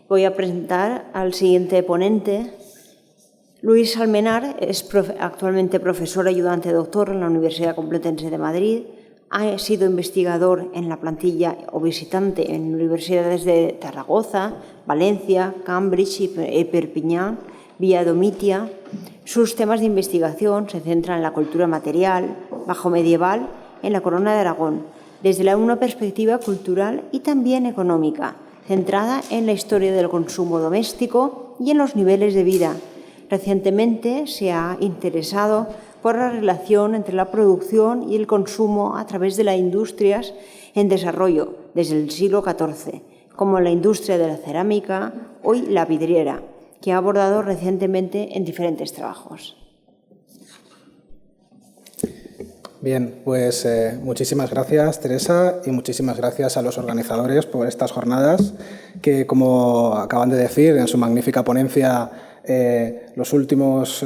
Voy a presentar al siguiente ponente. Luis Almenar es actualmente profesor ayudante doctor en la Universidad Complutense de Madrid. Ha sido investigador en la plantilla o visitante en universidades de Zaragoza, Valencia, Cambridge y Perpiñán, vía Domitia. Sus temas de investigación se centran en la cultura material, bajo medieval, en la Corona de Aragón, desde una perspectiva cultural y también económica, centrada en la historia del consumo doméstico y en los niveles de vida. Recientemente se ha interesado por la relación entre la producción y el consumo a través de las industrias en desarrollo desde el siglo XIV, como la industria de la cerámica, hoy la vidriera, que ha abordado recientemente en diferentes trabajos. Bien, pues muchísimas gracias, Teresa, y muchísimas gracias a los organizadores por estas jornadas que, como acaban de decir en su magnífica ponencia, los últimos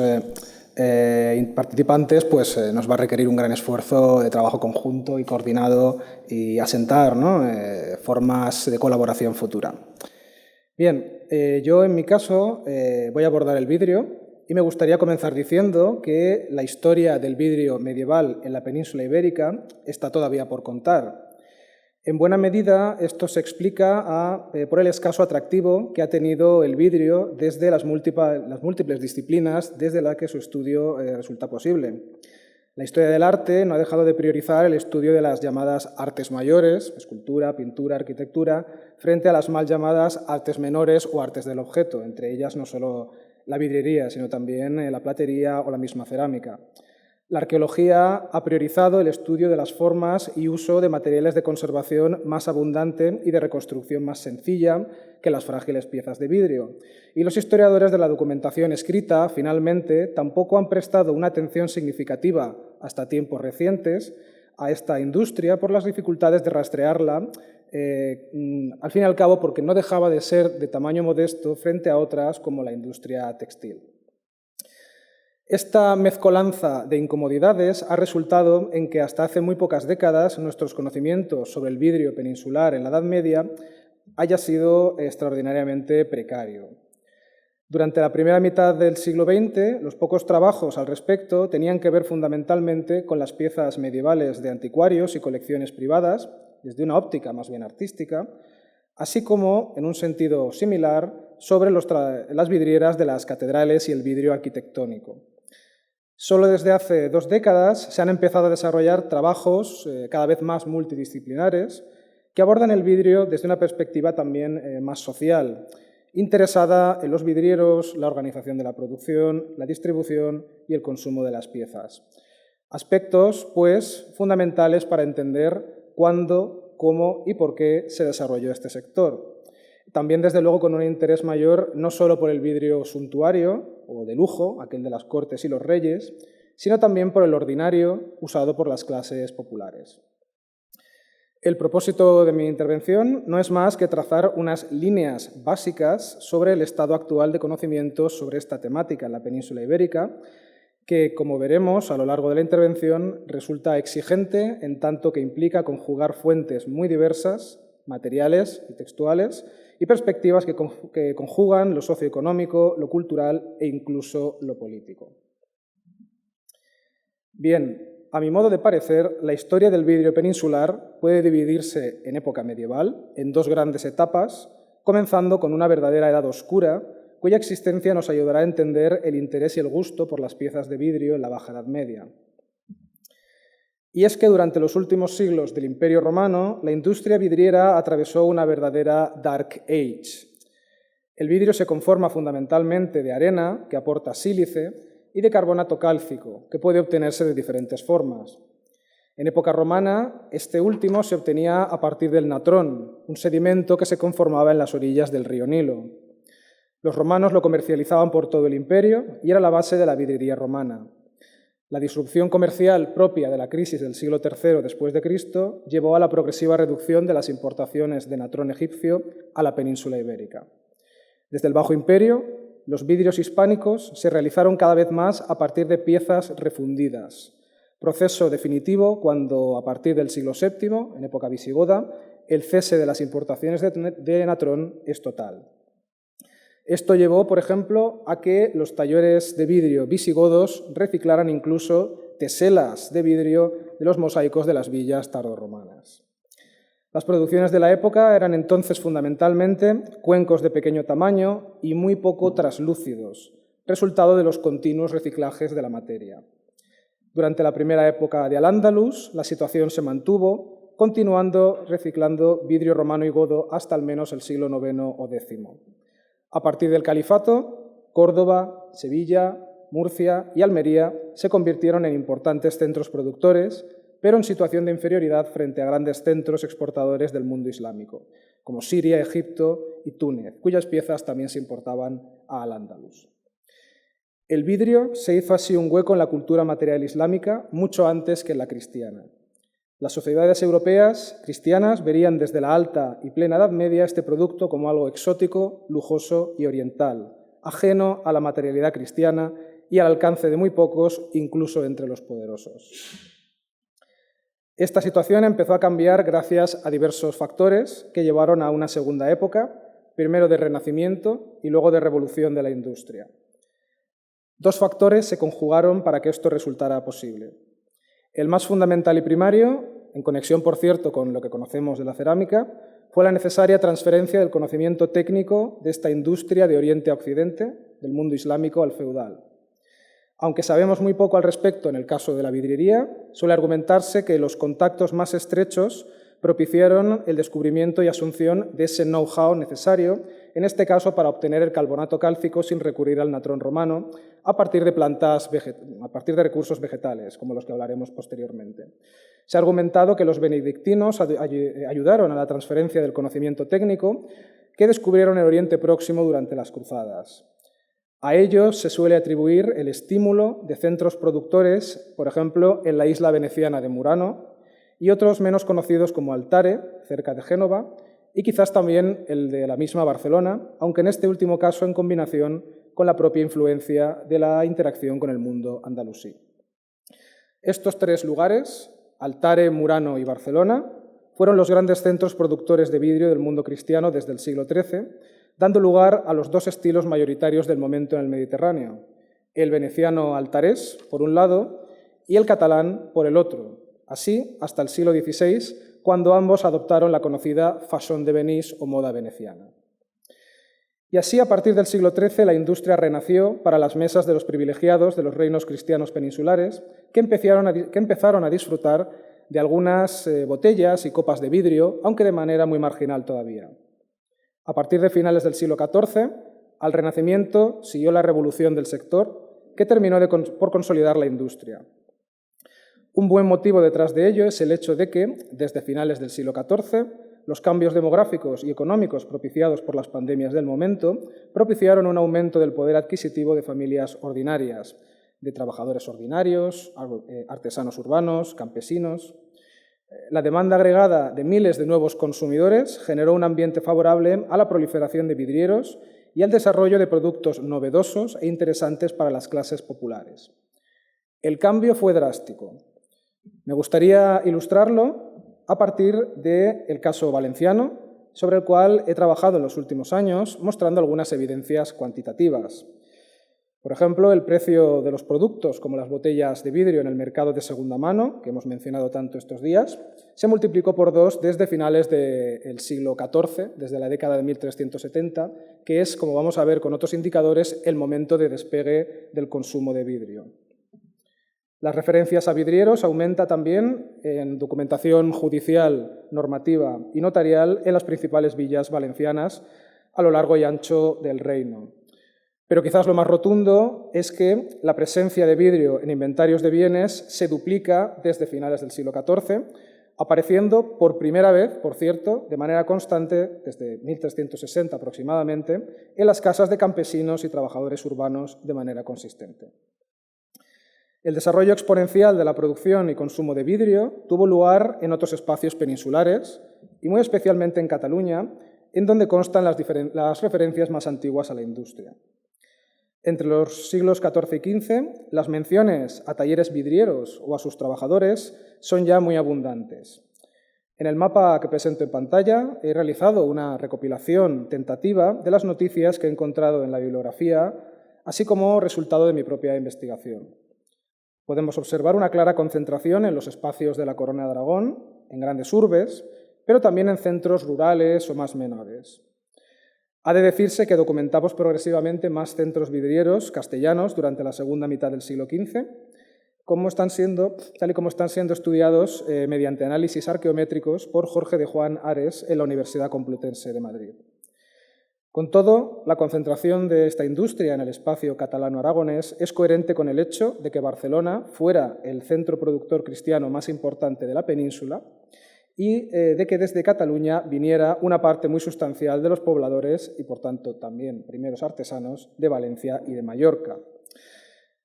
participantes, pues nos va a requerir un gran esfuerzo de trabajo conjunto y coordinado y asentar, ¿no?, formas de colaboración futura. Bien, yo en mi caso voy a abordar el vidrio y me gustaría comenzar diciendo que la historia del vidrio medieval en la península ibérica está todavía por contar. En buena medida, esto se explica por el escaso atractivo que ha tenido el vidrio desde las múltiples disciplinas desde las que su estudio resulta posible. La historia del arte no ha dejado de priorizar el estudio de las llamadas artes mayores, escultura, pintura, arquitectura, frente a las mal llamadas artes menores o artes del objeto, entre ellas no solo la vidriería, sino también la platería o la misma cerámica. La arqueología ha priorizado el estudio de las formas y uso de materiales de conservación más abundante y de reconstrucción más sencilla que las frágiles piezas de vidrio. Y los historiadores de la documentación escrita, finalmente, tampoco han prestado una atención significativa hasta tiempos recientes a esta industria por las dificultades de rastrearla, al fin y al cabo porque no dejaba de ser de tamaño modesto frente a otras como la industria textil. Esta mezcolanza de incomodidades ha resultado en que hasta hace muy pocas décadas nuestros conocimientos sobre el vidrio peninsular en la Edad Media haya sido extraordinariamente precario. Durante la primera mitad del siglo XX, los pocos trabajos al respecto tenían que ver fundamentalmente con las piezas medievales de anticuarios y colecciones privadas, desde una óptica más bien artística, así como, en un sentido similar, sobre las vidrieras de las catedrales y el vidrio arquitectónico. Solo desde hace 2 décadas se han empezado a desarrollar trabajos cada vez más multidisciplinares que abordan el vidrio desde una perspectiva también más social, interesada en los vidrieros, la organización de la producción, la distribución y el consumo de las piezas. Aspectos, pues, fundamentales para entender cuándo, cómo y por qué se desarrolló este sector. También, desde luego, con un interés mayor no solo por el vidrio suntuario o de lujo, aquel de las cortes y los reyes, sino también por el ordinario usado por las clases populares. El propósito de mi intervención no es más que trazar unas líneas básicas sobre el estado actual de conocimientos sobre esta temática en la península ibérica, que, como veremos a lo largo de la intervención, resulta exigente en tanto que implica conjugar fuentes muy diversas, materiales y textuales, y perspectivas que conjugan lo socioeconómico, lo cultural e incluso lo político. Bien, a mi modo de parecer, la historia del vidrio peninsular puede dividirse en época medieval en 2 grandes etapas, comenzando con una verdadera edad oscura, cuya existencia nos ayudará a entender el interés y el gusto por las piezas de vidrio en la Baja Edad Media. Y es que durante los últimos siglos del Imperio Romano, la industria vidriera atravesó una verdadera Dark Age. El vidrio se conforma fundamentalmente de arena, que aporta sílice, y de carbonato cálcico, que puede obtenerse de diferentes formas. En época romana, este último se obtenía a partir del natrón, un sedimento que se conformaba en las orillas del río Nilo. Los romanos lo comercializaban por todo el imperio y era la base de la vidriería romana. La disrupción comercial propia de la crisis del siglo III después de Cristo llevó a la progresiva reducción de las importaciones de natrón egipcio a la península ibérica. Desde el Bajo Imperio, los vidrios hispánicos se realizaron cada vez más a partir de piezas refundidas, proceso definitivo cuando, a partir del siglo VII, en época visigoda, el cese de las importaciones de natrón es total. Esto llevó, por ejemplo, a que los talleres de vidrio visigodos reciclaran incluso teselas de vidrio de los mosaicos de las villas tardorromanas. Las producciones de la época eran entonces fundamentalmente cuencos de pequeño tamaño y muy poco traslúcidos, resultado de los continuos reciclajes de la materia. Durante la primera época de Al-Ándalus, la situación se mantuvo, continuando reciclando vidrio romano y godo hasta al menos el siglo IX o X. A partir del califato, Córdoba, Sevilla, Murcia y Almería se convirtieron en importantes centros productores, pero en situación de inferioridad frente a grandes centros exportadores del mundo islámico, como Siria, Egipto y Túnez, cuyas piezas también se importaban a Al-Ándalus. El vidrio se hizo así un hueco en la cultura material islámica mucho antes que en la cristiana. Las sociedades europeas cristianas verían desde la alta y plena Edad Media este producto como algo exótico, lujoso y oriental, ajeno a la materialidad cristiana y al alcance de muy pocos, incluso entre los poderosos. Esta situación empezó a cambiar gracias a diversos factores que llevaron a una segunda época, primero de renacimiento y luego de revolución de la industria. Dos factores se conjugaron para que esto resultara posible. El más fundamental y primario, en conexión, por cierto, con lo que conocemos de la cerámica, fue la necesaria transferencia del conocimiento técnico de esta industria de Oriente a Occidente, del mundo islámico al feudal. Aunque sabemos muy poco al respecto en el caso de la vidriería, suele argumentarse que los contactos más estrechos propiciaron el descubrimiento y asunción de ese know-how necesario, en este caso para obtener el carbonato cálcico sin recurrir al natrón romano, a partir de recursos vegetales, como los que hablaremos posteriormente. Se ha argumentado que los benedictinos ayudaron a la transferencia del conocimiento técnico que descubrieron el Oriente Próximo durante las cruzadas. A ellos se suele atribuir el estímulo de centros productores, por ejemplo, en la isla veneciana de Murano, y otros menos conocidos como Altare, cerca de Génova, y quizás también el de la misma Barcelona, aunque en este último caso en combinación con la propia influencia de la interacción con el mundo andalusí. Estos tres lugares, Altare, Murano y Barcelona, fueron los grandes centros productores de vidrio del mundo cristiano desde el siglo XIII, dando lugar a los dos estilos mayoritarios del momento en el Mediterráneo, el veneciano altarés, por un lado, y el catalán, por el otro, así hasta el siglo XVI, cuando ambos adoptaron la conocida façon de Venise o moda veneciana. Y así, a partir del siglo XIII, la industria renació para las mesas de los privilegiados de los reinos cristianos peninsulares, que empezaron a disfrutar de algunas botellas y copas de vidrio, aunque de manera muy marginal todavía. A partir de finales del siglo XIV, al Renacimiento siguió la revolución del sector, que terminó por consolidar la industria. Un buen motivo detrás de ello es el hecho de que, desde finales del siglo XIV, los cambios demográficos y económicos propiciados por las pandemias del momento propiciaron un aumento del poder adquisitivo de familias ordinarias, de trabajadores ordinarios, artesanos urbanos, campesinos. La demanda agregada de miles de nuevos consumidores generó un ambiente favorable a la proliferación de vidrieros y al desarrollo de productos novedosos e interesantes para las clases populares. El cambio fue drástico. Me gustaría ilustrarlo a partir del caso valenciano, sobre el cual he trabajado en los últimos años, mostrando algunas evidencias cuantitativas. Por ejemplo, el precio de los productos, como las botellas de vidrio en el mercado de segunda mano, que hemos mencionado tanto estos días, se multiplicó por 2 desde finales del siglo XIV, desde la década de 1370, que es, como vamos a ver con otros indicadores, el momento de despegue del consumo de vidrio. Las referencias a vidrieros aumenta también en documentación judicial, normativa y notarial en las principales villas valencianas a lo largo y ancho del reino. Pero quizás lo más rotundo es que la presencia de vidrio en inventarios de bienes se duplica desde finales del siglo XIV, apareciendo por primera vez, por cierto, de manera constante, desde 1360 aproximadamente, en las casas de campesinos y trabajadores urbanos de manera consistente. El desarrollo exponencial de la producción y consumo de vidrio tuvo lugar en otros espacios peninsulares y muy especialmente en Cataluña, en donde constan las referencias más antiguas a la industria. Entre los siglos XIV y XV, las menciones a talleres vidrieros o a sus trabajadores son ya muy abundantes. En el mapa que presento en pantalla he realizado una recopilación tentativa de las noticias que he encontrado en la bibliografía, así como resultado de mi propia investigación. Podemos observar una clara concentración en los espacios de la Corona de Aragón, en grandes urbes, pero también en centros rurales o más menores. Ha de decirse que documentamos progresivamente más centros vidrieros castellanos durante la segunda mitad del siglo XV, tal y como están siendo estudiados mediante análisis arqueométricos por Jorge de Juan Ares en la Universidad Complutense de Madrid. Con todo, la concentración de esta industria en el espacio catalano-aragonés es coherente con el hecho de que Barcelona fuera el centro productor cristiano más importante de la península y de que desde Cataluña viniera una parte muy sustancial de los pobladores y, por tanto, también primeros artesanos de Valencia y de Mallorca.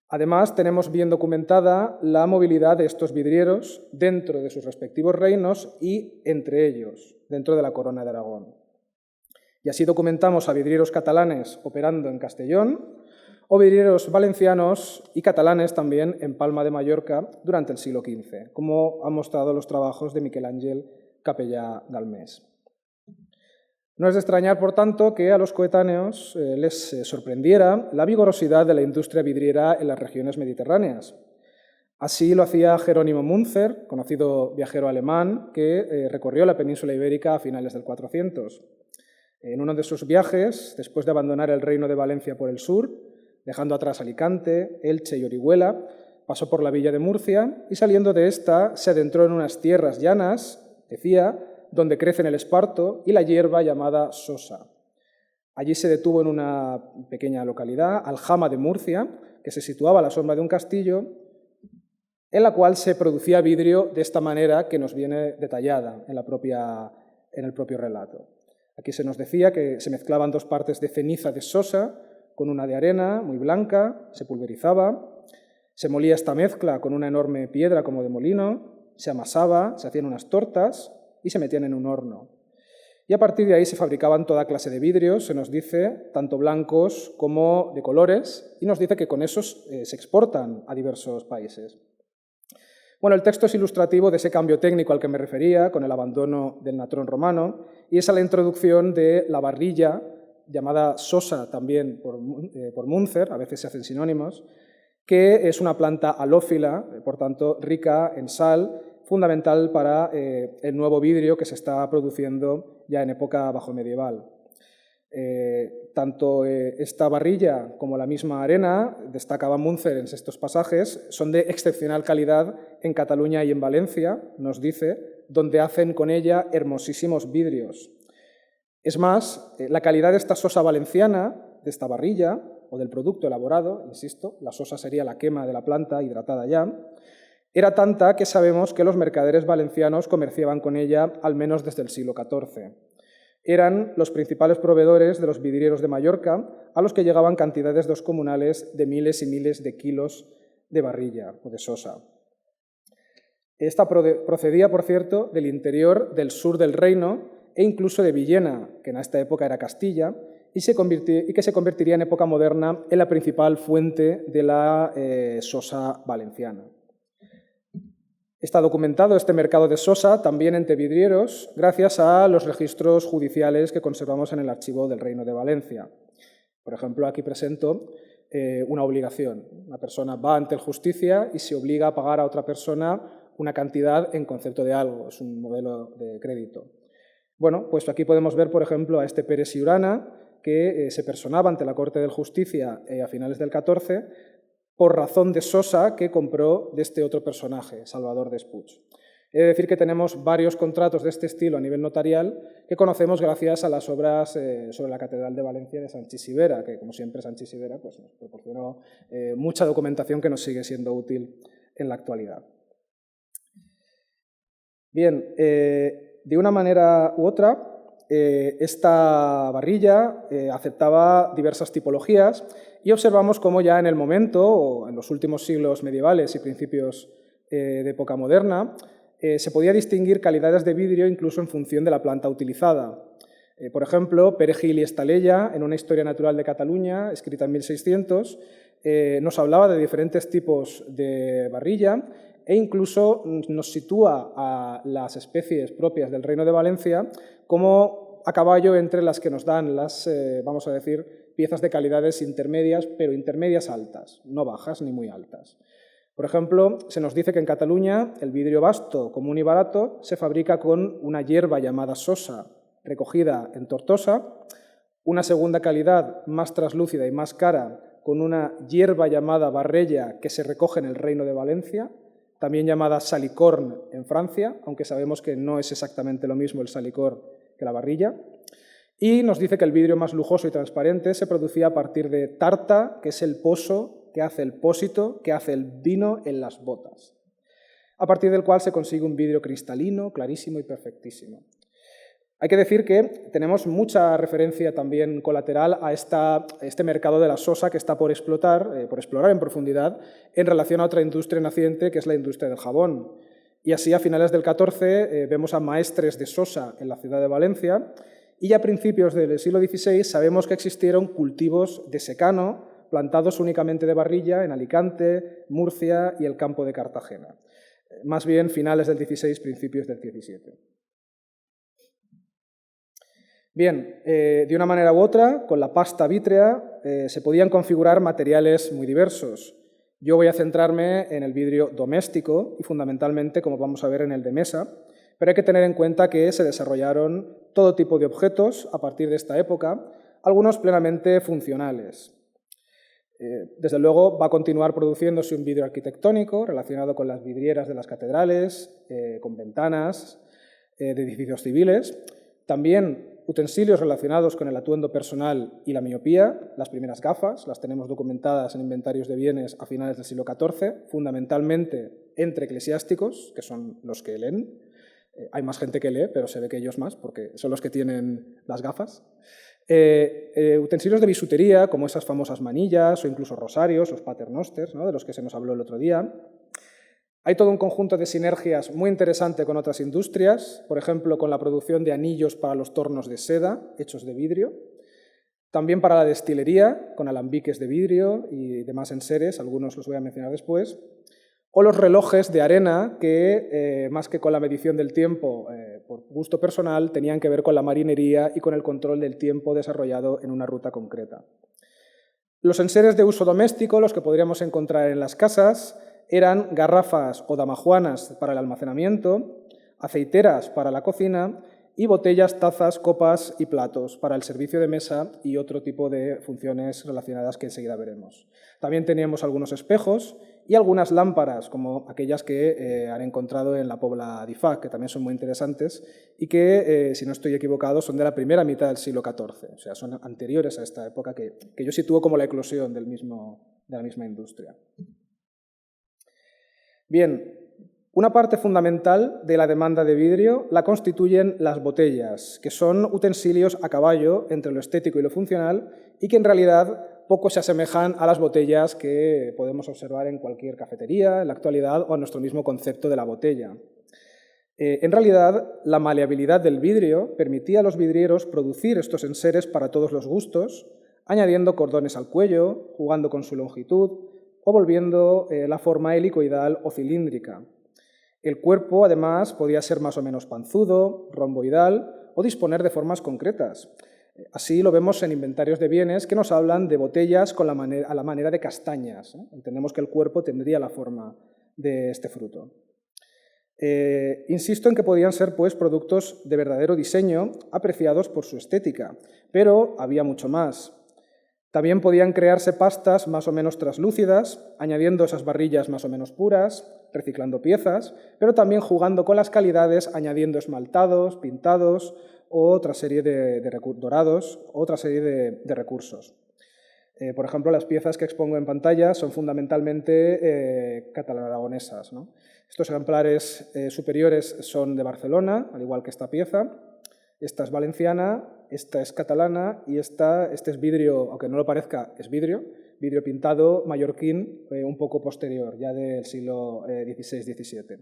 Además, tenemos bien documentada la movilidad de estos vidrieros dentro de sus respectivos reinos y entre ellos, dentro de la Corona de Aragón. Y así documentamos a vidrieros catalanes operando en Castellón o vidrieros valencianos y catalanes también en Palma de Mallorca durante el siglo XV, como han mostrado los trabajos de Miquel Àngel Capellà Galmés. No es de extrañar, por tanto, que a los coetáneos les sorprendiera la vigorosidad de la industria vidriera en las regiones mediterráneas. Así lo hacía Jerónimo Münzer, conocido viajero alemán, que recorrió la península ibérica a finales del 400. En uno de sus viajes, después de abandonar el reino de Valencia por el sur, dejando atrás Alicante, Elche y Orihuela, pasó por la villa de Murcia y saliendo de esta se adentró en unas tierras llanas, decía, donde crecen el esparto y la hierba llamada sosa. Allí se detuvo en una pequeña localidad, Aljama de Murcia, que se situaba a la sombra de un castillo, en la cual se producía vidrio de esta manera que nos viene detallada en el propio relato. Aquí se nos decía que se mezclaban dos partes de ceniza de sosa con una de arena muy blanca, se pulverizaba, se molía esta mezcla con una enorme piedra como de molino, se amasaba, se hacían unas tortas y se metían en un horno. Y a partir de ahí se fabricaban toda clase de vidrios, se nos dice, tanto blancos como de colores, y nos dice que con esos se exportan a diversos países. Bueno, el texto es ilustrativo de ese cambio técnico al que me refería, con el abandono del natrón romano, y es a la introducción de la barrilla, llamada sosa también por Münzer, a veces se hacen sinónimos, que es una planta halófila, por tanto rica en sal, fundamental para el nuevo vidrio que se está produciendo ya en época bajomedieval. Tanto esta barrilla como la misma arena, destacaba Münzer en estos pasajes, son de excepcional calidad en Cataluña y en Valencia, nos dice, donde hacen con ella hermosísimos vidrios. Es más, la calidad de esta sosa valenciana, de esta barrilla, o del producto elaborado, insisto, la sosa sería la quema de la planta hidratada ya, era tanta que sabemos que los mercaderes valencianos comerciaban con ella al menos desde el siglo XIV. Eran los principales proveedores de los vidrieros de Mallorca, a los que llegaban cantidades descomunales de miles y miles de kilos de barrilla o de sosa. Esta procedía, por cierto, del interior del sur del reino e incluso de Villena, que en esta época era Castilla, y que se convertiría en época moderna en la principal fuente de la sosa valenciana. Está documentado este mercado de sosa también entre vidrieros gracias a los registros judiciales que conservamos en el archivo del Reino de Valencia. Por ejemplo, aquí presento una obligación. Una persona va ante el justicia y se obliga a pagar a otra persona una cantidad en concepto de algo, es un modelo de crédito. Bueno, pues aquí podemos ver, por ejemplo, a este Pérez y Urana, que se personaba ante la Corte de Justicia a finales del XIV, por razón de sosa que compró de este otro personaje, Salvador Despuig. He de decir que tenemos varios contratos de este estilo a nivel notarial que conocemos gracias a las obras sobre la Catedral de Valencia de Sanchis i Vera, que como siempre Sanchis i Vera pues, nos proporcionó mucha documentación que nos sigue siendo útil en la actualidad. Bien, de una manera u otra, esta barrilla aceptaba diversas tipologías y observamos cómo ya en el momento, o en los últimos siglos medievales y principios de época moderna, se podía distinguir calidades de vidrio incluso en función de la planta utilizada. Por ejemplo, Pere Gil y Estalella, en una historia natural de Cataluña, escrita en 1600, nos hablaba de diferentes tipos de barrilla e incluso nos sitúa a las especies propias del Reino de Valencia como a caballo entre las que nos dan las, vamos a decir, piezas de calidades intermedias, pero intermedias altas, no bajas ni muy altas. Por ejemplo, se nos dice que en Cataluña el vidrio basto, común y barato, se fabrica con una hierba llamada sosa, recogida en Tortosa, una segunda calidad más traslúcida y más cara, con una hierba llamada barrella que se recoge en el Reino de Valencia, también llamada salicorn en Francia, aunque sabemos que no es exactamente lo mismo el salicor que la barrilla. Y nos dice que el vidrio más lujoso y transparente se producía a partir de tarta, que es el poso que hace el pósito, que hace el vino en las botas, a partir del cual se consigue un vidrio cristalino, clarísimo y perfectísimo. Hay que decir que tenemos mucha referencia también colateral a este mercado de la sosa que está por explorar en profundidad en relación a otra industria naciente que es la industria del jabón. Y así a finales del XIV vemos a maestres de sosa en la ciudad de Valencia y a principios del siglo XVI sabemos que existieron cultivos de secano plantados únicamente de barrilla en Alicante, Murcia y el campo de Cartagena. Más bien finales del XVI, principios del XVII. Bien, de una manera u otra, con la pasta vítrea se podían configurar materiales muy diversos. Yo voy a centrarme en el vidrio doméstico y fundamentalmente, como vamos a ver, en el de mesa, pero hay que tener en cuenta que se desarrollaron todo tipo de objetos a partir de esta época, algunos plenamente funcionales. Desde luego va a continuar produciéndose un vidrio arquitectónico relacionado con las vidrieras de las catedrales, con ventanas de edificios civiles. También utensilios relacionados con el atuendo personal y la miopía, las primeras gafas, las tenemos documentadas en inventarios de bienes a finales del siglo XIV, fundamentalmente entre eclesiásticos, que son los que leen. Hay más gente que lee, pero se ve que ellos más, porque son los que tienen las gafas. Utensilios de bisutería, como esas famosas manillas o incluso rosarios, los paternosters, ¿no?, de los que se nos habló el otro día. Hay todo un conjunto de sinergias muy interesante con otras industrias, por ejemplo, con la producción de anillos para los tornos de seda, hechos de vidrio. También para la destilería, con alambiques de vidrio y demás enseres, algunos los voy a mencionar después. O los relojes de arena que, más que con la medición del tiempo por gusto personal, tenían que ver con la marinería y con el control del tiempo desarrollado en una ruta concreta. Los enseres de uso doméstico, los que podríamos encontrar en las casas, eran garrafas o damajuanas para el almacenamiento, aceiteras para la cocina y botellas, tazas, copas y platos para el servicio de mesa y otro tipo de funciones relacionadas que enseguida veremos. También teníamos algunos espejos y algunas lámparas, como aquellas que han encontrado en la Pobla d'Ifac, que también son muy interesantes y que, si no estoy equivocado, son de la primera mitad del siglo XIV, o sea, son anteriores a esta época que yo sitúo como la eclosión de la misma industria. Bien, una parte fundamental de la demanda de vidrio la constituyen las botellas, que son utensilios a caballo entre lo estético y lo funcional y que en realidad poco se asemejan a las botellas que podemos observar en cualquier cafetería en la actualidad o a nuestro mismo concepto de la botella. En realidad, la maleabilidad del vidrio permitía a los vidrieros producir estos enseres para todos los gustos, añadiendo cordones al cuello, jugando con su longitud o volviendo la forma helicoidal o cilíndrica. El cuerpo, además, podía ser más o menos panzudo, romboidal o disponer de formas concretas. Así lo vemos en inventarios de bienes que nos hablan de botellas a la manera de castañas. Entendemos que el cuerpo tendría la forma de este fruto. Insisto en que podían ser pues, productos de verdadero diseño, apreciados por su estética, pero había mucho más. También podían crearse pastas más o menos traslúcidas, añadiendo esas barrillas más o menos puras, reciclando piezas, pero también jugando con las calidades, añadiendo esmaltados, pintados o otra serie de dorados, otra serie de recursos. Por ejemplo, las piezas que expongo en pantalla son fundamentalmente catalano-aragonesas, ¿no? Estos ejemplares superiores son de Barcelona, al igual que esta pieza. Esta es valenciana, esta es catalana y este es vidrio, aunque no lo parezca, es vidrio pintado mallorquín un poco posterior, ya del siglo XVI-XVII.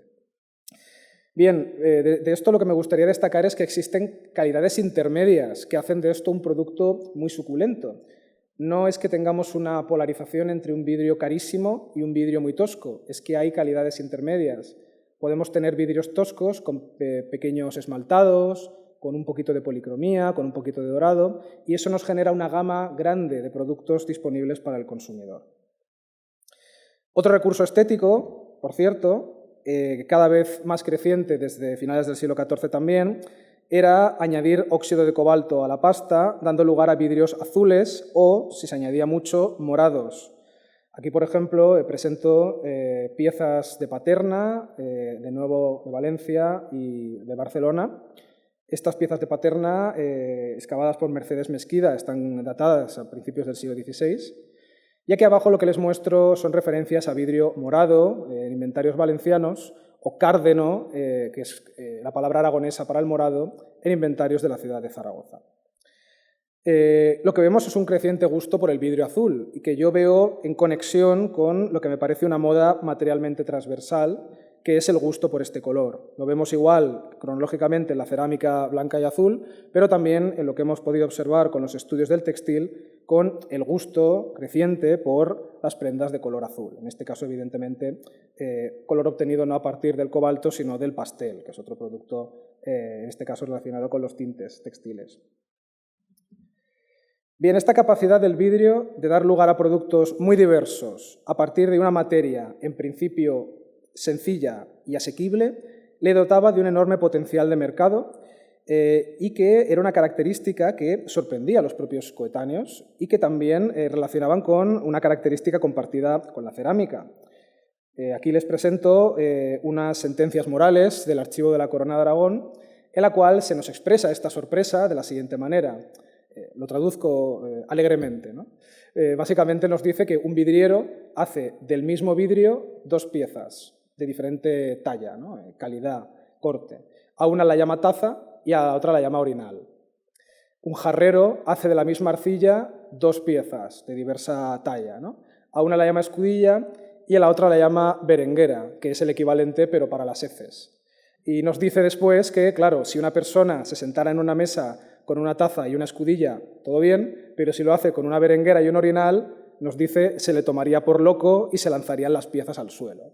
Bien, de esto lo que me gustaría destacar es que existen calidades intermedias que hacen de esto un producto muy suculento. no es que tengamos una polarización entre un vidrio carísimo y un vidrio muy tosco, es que hay calidades intermedias. Podemos tener vidrios toscos con pequeños esmaltados, con un poquito de policromía, con un poquito de dorado, y eso nos genera una gama grande de productos disponibles para el consumidor. Otro recurso estético, por cierto, cada vez más creciente desde finales del siglo XIV también, era añadir óxido de cobalto a la pasta, dando lugar a vidrios azules o, si se añadía mucho, morados. Aquí, por ejemplo, presento piezas de Paterna, de nuevo de Valencia y de Barcelona. Estas piezas de Paterna, excavadas por Mercedes Mesquida, están datadas a principios del siglo XVI. Y aquí abajo lo que les muestro son referencias a vidrio morado en inventarios valencianos, o cárdeno, que es la palabra aragonesa para el morado, en inventarios de la ciudad de Zaragoza. Lo que vemos es un creciente gusto por el vidrio azul y que yo veo en conexión con lo que me parece una moda materialmente transversal, que es el gusto por este color. Lo vemos igual cronológicamente en la cerámica blanca y azul, pero también en lo que hemos podido observar con los estudios del textil, con el gusto creciente por las prendas de color azul. En este caso, evidentemente, color obtenido no a partir del cobalto, sino del pastel, que es otro producto, en este caso relacionado con los tintes textiles. Bien, esta capacidad del vidrio de dar lugar a productos muy diversos a partir de una materia, en principio sencilla y asequible, le dotaba de un enorme potencial de mercado y que era una característica que sorprendía a los propios coetáneos y que también relacionaban con una característica compartida con la cerámica. Aquí les presento unas sentencias morales del Archivo de la Corona de Aragón, en la cual se nos expresa esta sorpresa de la siguiente manera. Lo traduzco alegremente, ¿no? Básicamente nos dice que un vidriero hace del mismo vidrio dos piezas de diferente talla, ¿no? Calidad, corte. A una la llama taza y a la otra la llama orinal. Un jarrero hace de la misma arcilla dos piezas de diversa talla, ¿no? A una la llama escudilla y a la otra la llama berenguera, que es el equivalente pero para las heces. Y nos dice después que, claro, si una persona se sentara en una mesa con una taza y una escudilla, todo bien, pero si lo hace con una berenguera y un orinal, nos dice se le tomaría por loco y se lanzarían las piezas al suelo.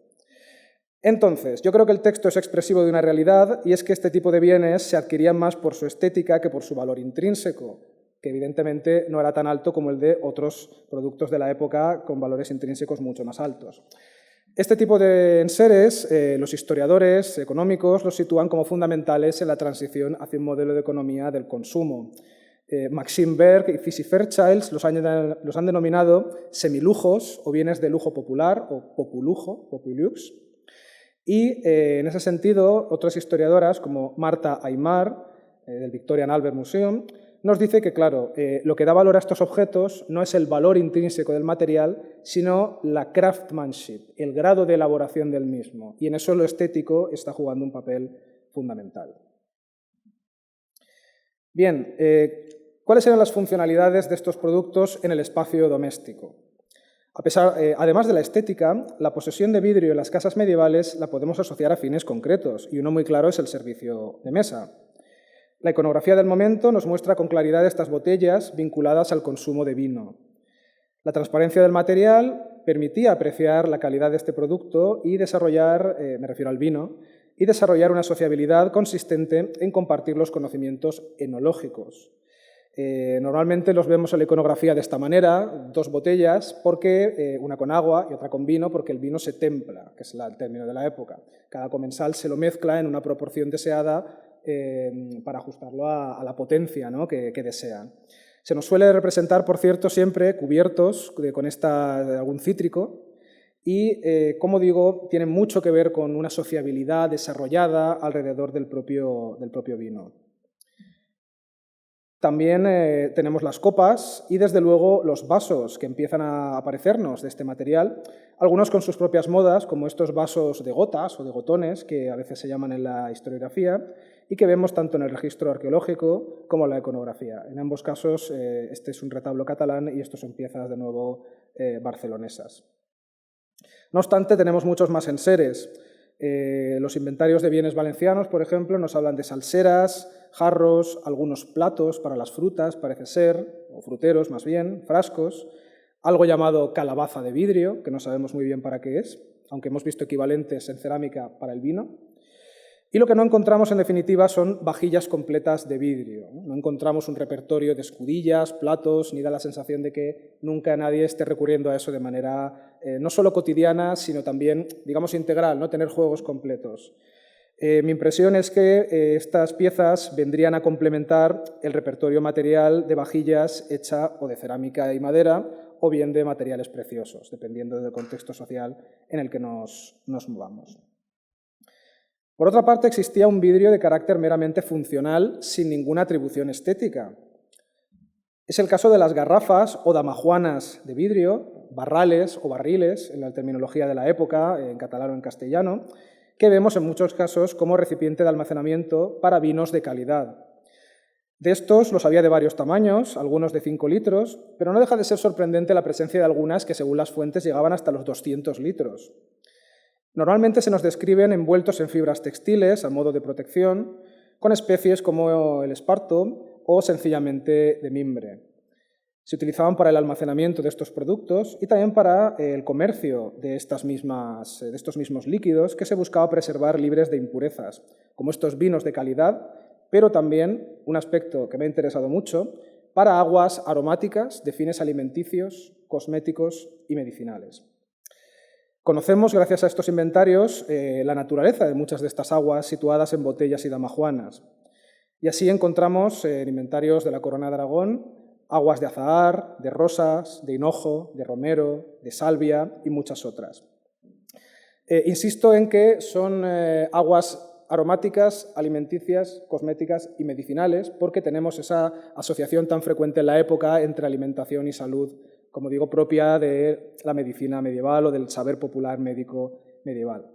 Entonces, yo creo que el texto es expresivo de una realidad y es que este tipo de bienes se adquirían más por su estética que por su valor intrínseco, que evidentemente no era tan alto como el de otros productos de la época con valores intrínsecos mucho más altos. Este tipo de enseres, los historiadores económicos los sitúan como fundamentales en la transición hacia un modelo de economía del consumo. Maxim Berg y Fisi Fairchild los han denominado semilujos o bienes de lujo popular o populujo, populux. Y en ese sentido, otras historiadoras como Marta Aymar, del Victorian Albert Museum, nos dice que, claro, lo que da valor a estos objetos no es el valor intrínseco del material, sino la craftsmanship, el grado de elaboración del mismo. Y en eso lo estético está jugando un papel fundamental. Bien, ¿cuáles eran las funcionalidades de estos productos en el espacio doméstico? Además de la estética, la posesión de vidrio en las casas medievales la podemos asociar a fines concretos, y uno muy claro es el servicio de mesa. La iconografía del momento nos muestra con claridad estas botellas vinculadas al consumo de vino. La transparencia del material permitía apreciar la calidad de este producto y desarrollar, me refiero al vino, y desarrollar una sociabilidad consistente en compartir los conocimientos enológicos. Normalmente los vemos en la iconografía de esta manera, dos botellas, porque una con agua y otra con vino, porque el vino se templa, que es el término de la época. Cada comensal se lo mezcla en una proporción deseada para ajustarlo a la potencia, ¿no?, que desean. Se nos suele representar, por cierto, siempre cubiertos con algún cítrico y, como digo, tienen mucho que ver con una sociabilidad desarrollada alrededor del propio vino. También tenemos las copas y, desde luego, los vasos que empiezan a aparecernos de este material, algunos con sus propias modas, como estos vasos de gotas o de gotones, que a veces se llaman en la historiografía, y que vemos tanto en el registro arqueológico como en la iconografía. En ambos casos, este es un retablo catalán y estos son piezas, de nuevo, barcelonesas. No obstante, tenemos muchos más enseres. Los inventarios de bienes valencianos, por ejemplo, nos hablan de salseras, jarros, algunos platos para las frutas, parece ser, o fruteros más bien, frascos, algo llamado calabaza de vidrio, que no sabemos muy bien para qué es, aunque hemos visto equivalentes en cerámica para el vino. Y lo que no encontramos, en definitiva, son vajillas completas de vidrio. No encontramos un repertorio de escudillas, platos, ni da la sensación de que nunca nadie esté recurriendo a eso de manera no solo cotidiana, sino también, digamos, integral, ¿no? Tener juegos completos. Mi impresión es que estas piezas vendrían a complementar el repertorio material de vajillas hecha o de cerámica y madera o bien de materiales preciosos, dependiendo del contexto social en el que nos movamos. Por otra parte, existía un vidrio de carácter meramente funcional sin ninguna atribución estética. Es el caso de las garrafas o damajuanas de vidrio, barrales o barriles, en la terminología de la época, en catalán o en castellano, que vemos en muchos casos como recipiente de almacenamiento para vinos de calidad. De estos los había de varios tamaños, algunos de 5 litros, pero no deja de ser sorprendente la presencia de algunas que, según las fuentes, llegaban hasta los 200 litros. Normalmente se nos describen envueltos en fibras textiles a modo de protección, con especies como el esparto o sencillamente de mimbre. Se utilizaban para el almacenamiento de estos productos y también para el comercio de estos mismos líquidos que se buscaba preservar libres de impurezas, como estos vinos de calidad, pero también, un aspecto que me ha interesado mucho, para aguas aromáticas de fines alimenticios, cosméticos y medicinales. Conocemos, gracias a estos inventarios, la naturaleza de muchas de estas aguas situadas en botellas y damajuanas. Y así encontramos en inventarios de la Corona de Aragón aguas de azahar, de rosas, de hinojo, de romero, de salvia y muchas otras. Insisto en que son aguas aromáticas, alimenticias, cosméticas y medicinales, porque tenemos esa asociación tan frecuente en la época entre alimentación y salud, como digo, propia de la medicina medieval o del saber popular médico medieval.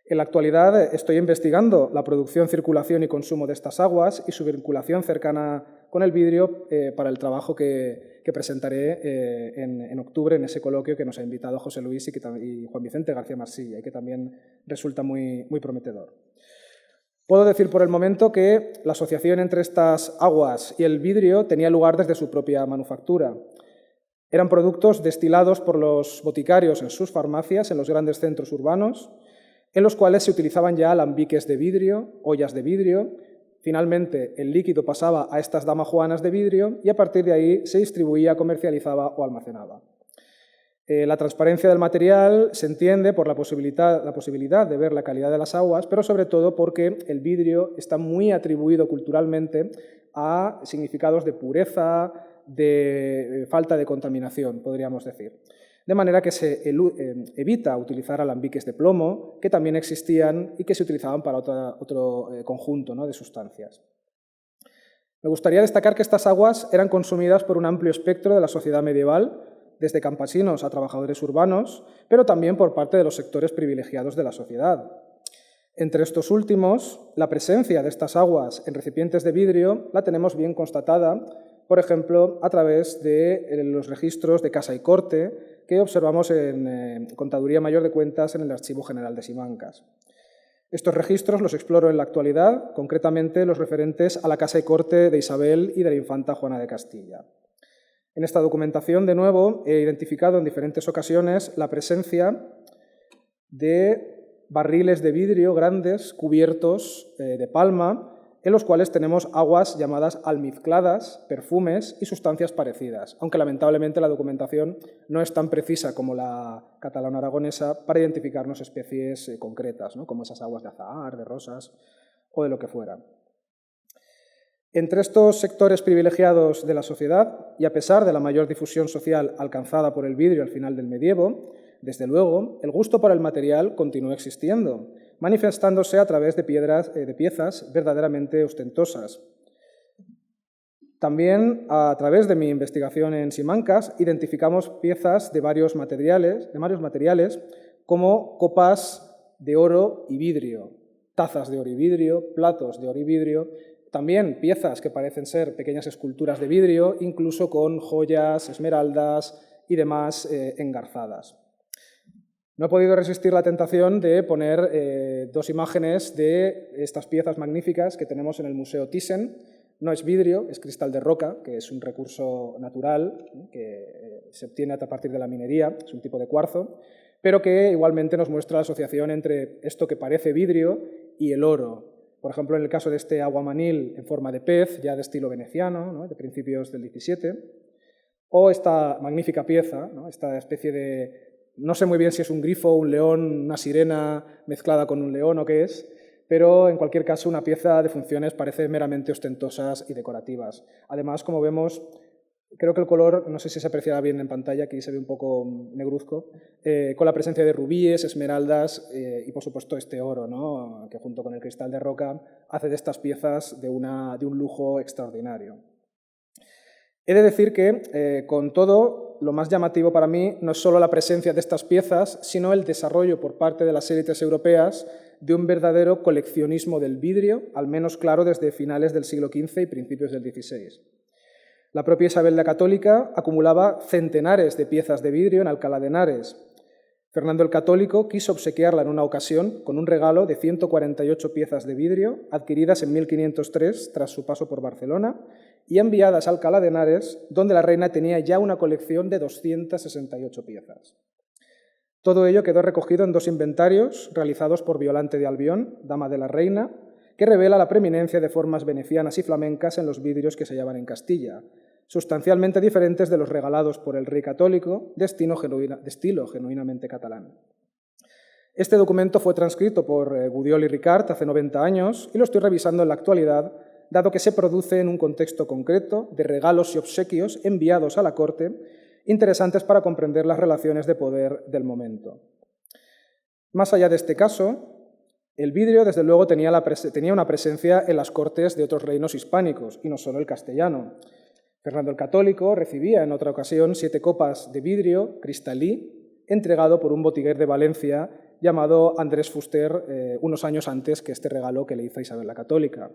En la actualidad estoy investigando la producción, circulación y consumo de estas aguas y su vinculación cercana con el vidrio para el trabajo que presentaré en octubre en ese coloquio que nos ha invitado José Luis y Juan Vicente García Marsilla y que también resulta muy prometedor. Puedo decir por el momento que la asociación entre estas aguas y el vidrio tenía lugar desde su propia manufactura. Eran productos destilados por los boticarios en sus farmacias, en los grandes centros urbanos, en los cuales se utilizaban ya alambiques de vidrio, ollas de vidrio. Finalmente, el líquido pasaba a estas damajuanas de vidrio y a partir de ahí se distribuía, comercializaba o almacenaba. La transparencia del material se entiende por la posibilidad de ver la calidad de las aguas, pero sobre todo porque el vidrio está muy atribuido culturalmente a significados de pureza, de falta de contaminación, podríamos decir. De manera que se evita utilizar alambiques de plomo, que también existían y que se utilizaban para otro conjunto, ¿no?, de sustancias. Me gustaría destacar que estas aguas eran consumidas por un amplio espectro de la sociedad medieval, desde campesinos a trabajadores urbanos, pero también por parte de los sectores privilegiados de la sociedad. Entre estos últimos, la presencia de estas aguas en recipientes de vidrio la tenemos bien constatada, por ejemplo, a través de los registros de casa y corte que observamos en Contaduría Mayor de Cuentas en el Archivo General de Simancas. Estos registros los exploro en la actualidad, concretamente los referentes a la casa y corte de Isabel y de la infanta Juana de Castilla. En esta documentación, de nuevo, he identificado en diferentes ocasiones la presencia de barriles de vidrio grandes cubiertos de palma, en los cuales tenemos aguas llamadas almizcladas, perfumes y sustancias parecidas, aunque lamentablemente la documentación no es tan precisa como la catalano-aragonesa para identificarnos especies concretas, ¿no?, como esas aguas de azahar, de rosas o de lo que fuera. Entre estos sectores privilegiados de la sociedad, y a pesar de la mayor difusión social alcanzada por el vidrio al final del medievo, desde luego, el gusto por el material continuó existiendo, manifestándose a través de piezas verdaderamente ostentosas. También, a través de mi investigación en Simancas, identificamos piezas de varios materiales, como copas de oro y vidrio, tazas de oro y vidrio, platos de oro y vidrio, también piezas que parecen ser pequeñas esculturas de vidrio, incluso con joyas, esmeraldas y demás engarzadas. No he podido resistir la tentación de poner dos imágenes de estas piezas magníficas que tenemos en el Museo Thyssen. No es vidrio, es cristal de roca, que es un recurso natural que se obtiene a partir de la minería, es un tipo de cuarzo, pero que igualmente nos muestra la asociación entre esto que parece vidrio y el oro. Por ejemplo, en el caso de este aguamanil en forma de pez, ya de estilo veneciano, ¿no?, de principios del XVII, o esta magnífica pieza, ¿no?, esta especie de... No sé muy bien si es un grifo, un león, una sirena mezclada con un león o qué es, pero en cualquier caso una pieza de funciones parece meramente ostentosas y decorativas. Además, como vemos, creo que el color, no sé si se apreciará bien en pantalla, aquí se ve un poco negruzco, con la presencia de rubíes, esmeraldas y por supuesto este oro, ¿no?, que junto con el cristal de roca hace de estas piezas de un lujo extraordinario. He de decir que, con todo, lo más llamativo para mí no es solo la presencia de estas piezas, sino el desarrollo por parte de las élites europeas de un verdadero coleccionismo del vidrio, al menos claro desde finales del siglo XV y principios del XVI. La propia Isabel la Católica acumulaba centenares de piezas de vidrio en Alcalá de Henares. Fernando el Católico quiso obsequiarla en una ocasión con un regalo de 148 piezas de vidrio adquiridas en 1503 tras su paso por Barcelona y enviadas a Alcalá de Henares, donde la reina tenía ya una colección de 268 piezas. Todo ello quedó recogido en dos inventarios realizados por Violante de Albión, dama de la reina, que revela la preeminencia de formas venecianas y flamencas en los vidrios que se hallaban en Castilla, sustancialmente diferentes de los regalados por el rey católico, de estilo genuinamente catalán. Este documento fue transcrito por Gudiol y Ricart hace 90 años y lo estoy revisando en la actualidad, dado que se produce en un contexto concreto de regalos y obsequios enviados a la corte, interesantes para comprender las relaciones de poder del momento. Más allá de este caso, el vidrio, desde luego, tenía una presencia en las cortes de otros reinos hispánicos, y no solo el castellano. Fernando el Católico recibía en otra ocasión 7 copas de vidrio cristalí, entregado por un botiguer de Valencia llamado Andrés Fuster, unos años antes que este regalo que le hizo Isabel la Católica.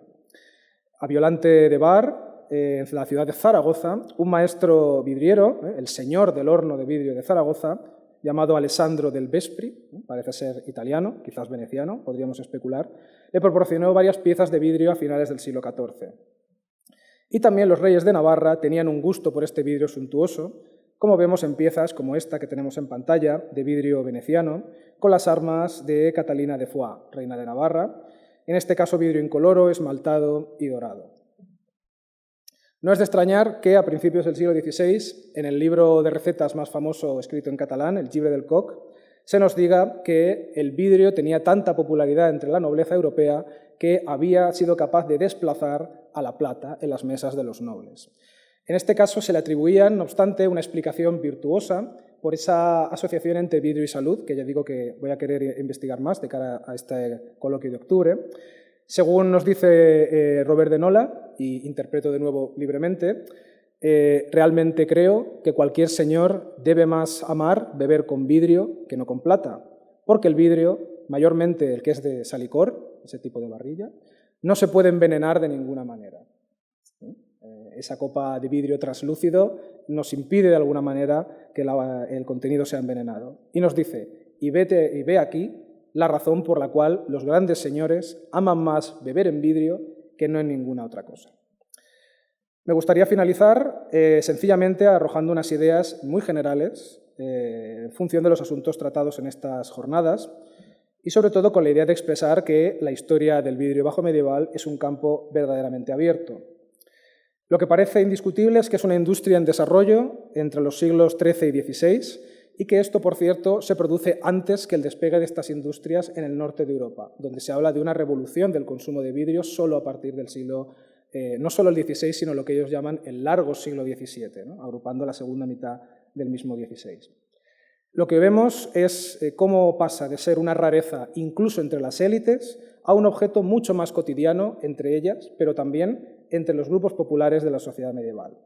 A Violante de Bar, en la ciudad de Zaragoza, un maestro vidriero, el señor del horno de vidrio de Zaragoza, llamado Alessandro del Vespri, parece ser italiano, quizás veneciano, podríamos especular, le proporcionó varias piezas de vidrio a finales del siglo XIV. Y también los reyes de Navarra tenían un gusto por este vidrio suntuoso, como vemos en piezas como esta que tenemos en pantalla, de vidrio veneciano, con las armas de Catalina de Foix, reina de Navarra, en este caso vidrio incoloro, esmaltado y dorado. No es de extrañar que a principios del siglo XVI, en el libro de recetas más famoso escrito en catalán, el Llibre del Coc, se nos diga que el vidrio tenía tanta popularidad entre la nobleza europea que había sido capaz de desplazar a la plata en las mesas de los nobles. En este caso se le atribuía, no obstante, una explicación virtuosa por esa asociación entre vidrio y salud, que ya digo que voy a querer investigar más de cara a este coloquio de octubre. Según nos dice Robert de Nola, y interpreto de nuevo libremente, realmente creo que cualquier señor debe más amar beber con vidrio que no con plata, porque el vidrio, mayormente el que es de salicor, ese tipo de barrilla, no se puede envenenar de ninguna manera. Esa copa de vidrio translúcido nos impide de alguna manera que el contenido sea envenenado. Y nos dice, y ve aquí la razón por la cual los grandes señores aman más beber en vidrio que no en ninguna otra cosa. Me gustaría finalizar sencillamente arrojando unas ideas muy generales en función de los asuntos tratados en estas jornadas y sobre todo con la idea de expresar que la historia del vidrio bajo medieval es un campo verdaderamente abierto. Lo que parece indiscutible es que es una industria en desarrollo entre los siglos XIII y XVI y que esto, por cierto, se produce antes que el despegue de estas industrias en el norte de Europa, donde se habla de una revolución del consumo de vidrio solo a partir del siglo, no solo el XVI, sino lo que ellos llaman el largo siglo XVII, ¿no?, agrupando la segunda mitad del mismo XVI. Lo que vemos es cómo pasa de ser una rareza incluso entre las élites a un objeto mucho más cotidiano entre ellas, pero también entre los grupos populares de la sociedad medieval.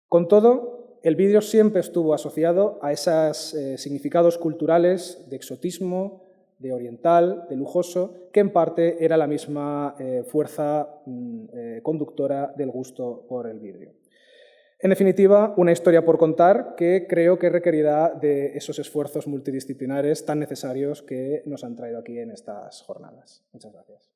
Con todo, el vidrio siempre estuvo asociado a esos significados culturales de exotismo, de oriental, de lujoso, que en parte era la misma fuerza conductora del gusto por el vidrio. En definitiva, una historia por contar que creo que requerirá de esos esfuerzos multidisciplinares tan necesarios que nos han traído aquí en estas jornadas. Muchas gracias.